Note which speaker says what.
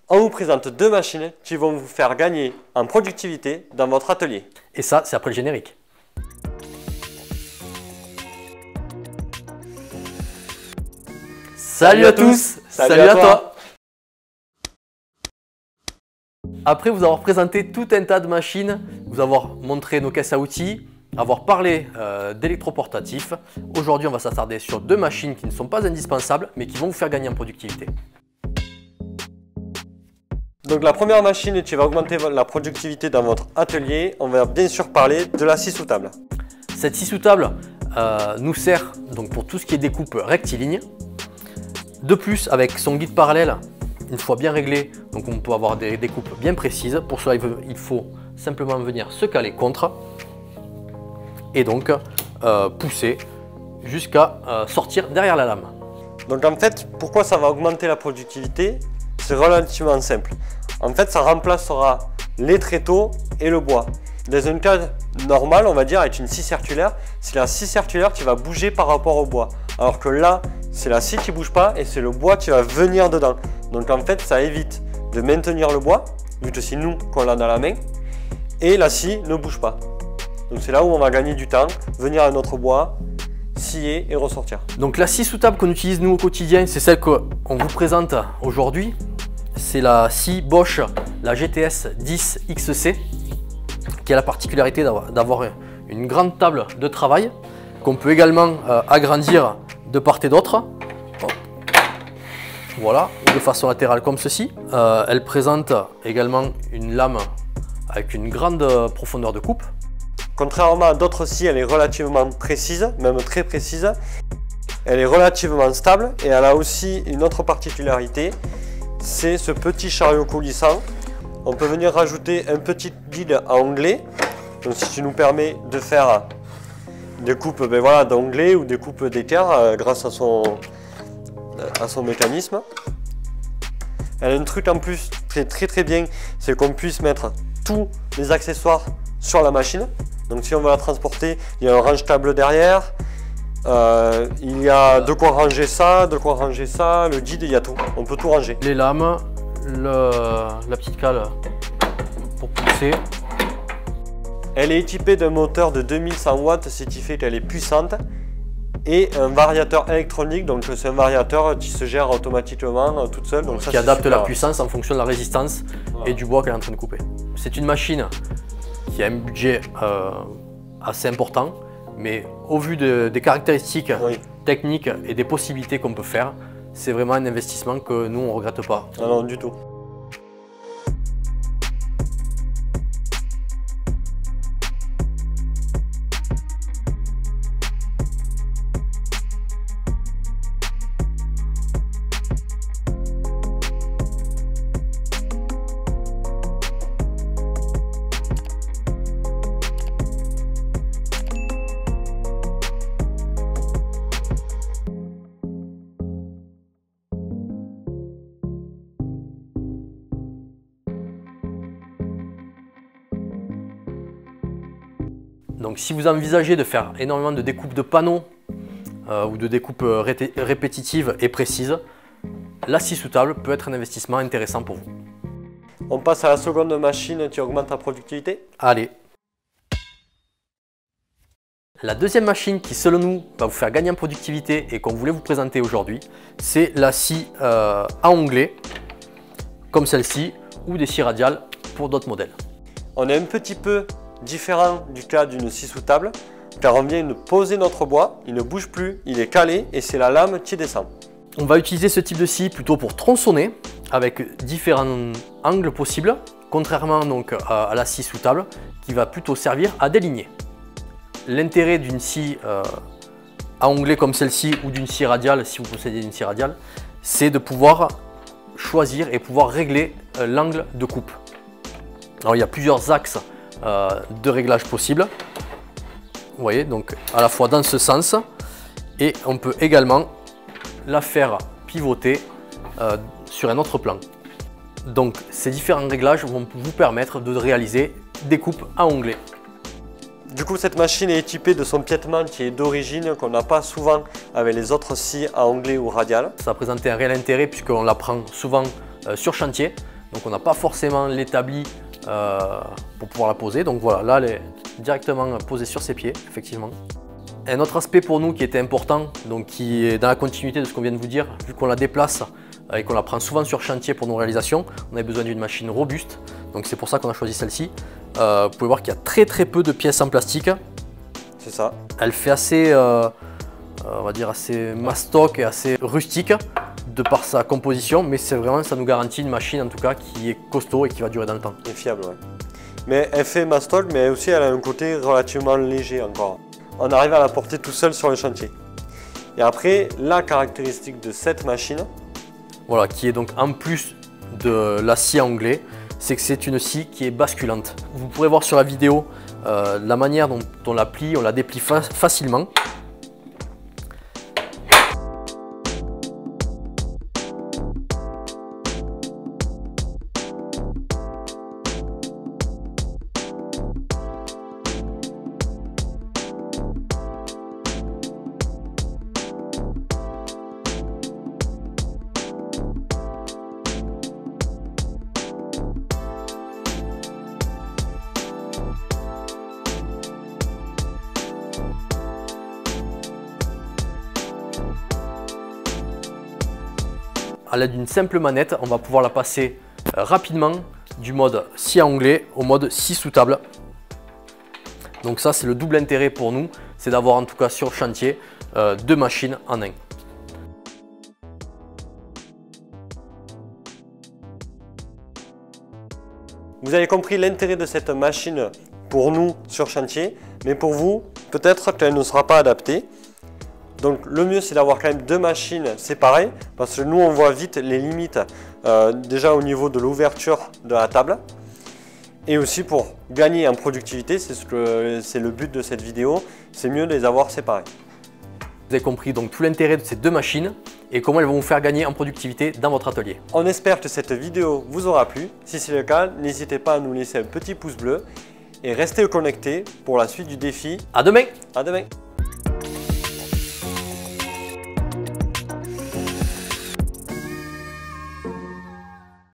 Speaker 1: On vous présente deux machines qui vont vous faire gagner en productivité dans votre atelier.
Speaker 2: Et ça, c'est après le générique. Salut à tous, salut à toi. Après vous avoir présenté tout un tas de machines, vous avoir montré nos caisses à outils, avoir parlé d'électroportatifs, aujourd'hui on va s'attarder sur deux machines qui ne sont pas indispensables mais qui vont vous faire gagner en productivité.
Speaker 1: Donc la première machine qui va augmenter la productivité dans votre atelier, on va bien sûr parler de la scie sous table.
Speaker 2: Cette scie sous table nous sert donc pour tout ce qui est découpe rectiligne. De plus, avec son guide parallèle, une fois bien réglé, donc on peut avoir des découpes bien précises. Pour cela, il faut simplement venir se caler contre et donc pousser jusqu'à sortir derrière la lame.
Speaker 1: Donc en fait, pourquoi ça va augmenter la productivité? C'est relativement simple. En fait, ça remplacera les tréteaux et le bois. Dans un cas normal, on va dire, avec une scie circulaire, c'est la scie circulaire qui va bouger par rapport au bois. Alors que là, c'est la scie qui ne bouge pas et c'est le bois qui va venir dedans. Donc en fait, ça évite de maintenir le bois, vu que c'est nous qu'on l'a dans la main, et la scie ne bouge pas. Donc c'est là où on va gagner du temps, venir à notre bois, scier et ressortir.
Speaker 2: Donc la scie sous table qu'on utilise nous au quotidien, c'est celle qu'on vous présente aujourd'hui. C'est la scie Bosch, la GTS 10 XC, qui a la particularité d'avoir une grande table de travail, qu'on peut également agrandir de part et d'autre. Voilà, de façon latérale comme ceci. Elle présente également une lame avec une grande profondeur de coupe.
Speaker 1: Contrairement à d'autres scies, elle est relativement précise, même très précise. Elle est relativement stable et elle a aussi une autre particularité, c'est ce petit chariot coulissant. On peut venir rajouter un petit guide à onglet, donc ce qui nous permet de faire des coupes d'onglet ou des coupes d'équerre grâce à son mécanisme. Elle a un truc en plus très bien, c'est qu'on puisse mettre tous les accessoires sur la machine. Donc si on veut la transporter, il y a un range-table derrière, il y a de quoi ranger ça, le guide, il y a tout, on peut tout ranger.
Speaker 2: Les lames, la petite cale pour pousser.
Speaker 1: Elle est équipée d'un moteur de 2100 watts, ce qui fait qu'elle est puissante, et un variateur électronique, donc c'est un variateur qui se gère automatiquement toute seule. Donc
Speaker 2: qui adapte la puissance en fonction de la résistance et du bois qu'elle est en train de couper. C'est une machine qui a un budget assez important, mais au vu des caractéristiques techniques et des possibilités qu'on peut faire, c'est vraiment un investissement que nous on ne regrette pas.
Speaker 1: Ah non, du tout.
Speaker 2: Donc si vous envisagez de faire énormément de découpes de panneaux ou de découpes répétitives et précises, la scie sous table peut être un investissement intéressant pour vous.
Speaker 1: On passe à la seconde machine qui augmente la productivité.
Speaker 2: Allez. La deuxième machine qui selon nous va vous faire gagner en productivité et qu'on voulait vous présenter aujourd'hui, c'est la scie à onglet, comme celle-ci, ou des scies radiales pour d'autres modèles.
Speaker 1: On est un petit peu différent du cas d'une scie sous table, car on vient de poser notre bois, il ne bouge plus, il est calé et c'est la lame qui descend.
Speaker 2: On va utiliser ce type de scie plutôt pour tronçonner avec différents angles possibles, contrairement donc à la scie sous table qui va plutôt servir à déligner. L'intérêt d'une scie à onglet comme celle-ci ou d'une scie radiale, si vous possédez une scie radiale, c'est de pouvoir choisir et pouvoir régler l'angle de coupe. Alors il y a plusieurs axes de réglage possibles. Vous voyez, donc à la fois dans ce sens et on peut également la faire pivoter sur un autre plan. Donc ces différents réglages vont vous permettre de réaliser des coupes à onglet.
Speaker 1: Du coup, cette machine est équipée de son piétement qui est d'origine, qu'on n'a pas souvent avec les autres scies à onglet ou radiales.
Speaker 2: Ça a présenté un réel intérêt puisqu'on la prend souvent sur chantier donc on n'a pas forcément l'établi pour pouvoir la poser. Donc voilà, là elle est directement posée sur ses pieds, effectivement. Un autre aspect pour nous qui était important, donc qui est dans la continuité de ce qu'on vient de vous dire, vu qu'on la déplace et qu'on la prend souvent sur chantier pour nos réalisations, on avait besoin d'une machine robuste, donc c'est pour ça qu'on a choisi celle-ci. Vous pouvez voir qu'il y a très peu de pièces en plastique.
Speaker 1: C'est ça.
Speaker 2: Elle fait assez, on va dire assez mastoc et assez rustique de par sa composition, mais c'est vraiment, ça nous garantit une machine en tout cas qui est costaud et qui va durer dans le temps.
Speaker 1: Et fiable, ouais. Mais elle fait mastoc, mais aussi elle a un côté relativement léger encore. On arrive à la porter tout seul sur le chantier. Et après, la caractéristique de cette machine,
Speaker 2: voilà, qui est donc en plus de la scie anglais, c'est que c'est une scie qui est basculante. Vous pourrez voir sur la vidéo la manière dont on la plie, on la déplie facilement. À l'aide d'une simple manette, on va pouvoir la passer rapidement du mode scie anglais au mode scie sous table. Donc ça, c'est le double intérêt pour nous, c'est d'avoir en tout cas sur chantier deux machines en un.
Speaker 1: vous avez compris l'intérêt de cette machine pour nous sur chantier, mais pour vous, peut-être qu'elle ne sera pas adaptée. Donc le mieux c'est d'avoir quand même deux machines séparées parce que nous on voit vite les limites déjà au niveau de l'ouverture de la table et aussi pour gagner en productivité, c'est le but de cette vidéo, c'est mieux de les avoir séparées.
Speaker 2: Vous avez compris donc tout l'intérêt de ces deux machines et comment elles vont vous faire gagner en productivité dans votre atelier.
Speaker 1: On espère que cette vidéo vous aura plu, si c'est le cas n'hésitez pas à nous laisser un petit pouce bleu et restez connectés pour la suite du défi.
Speaker 2: À demain!
Speaker 1: À demain!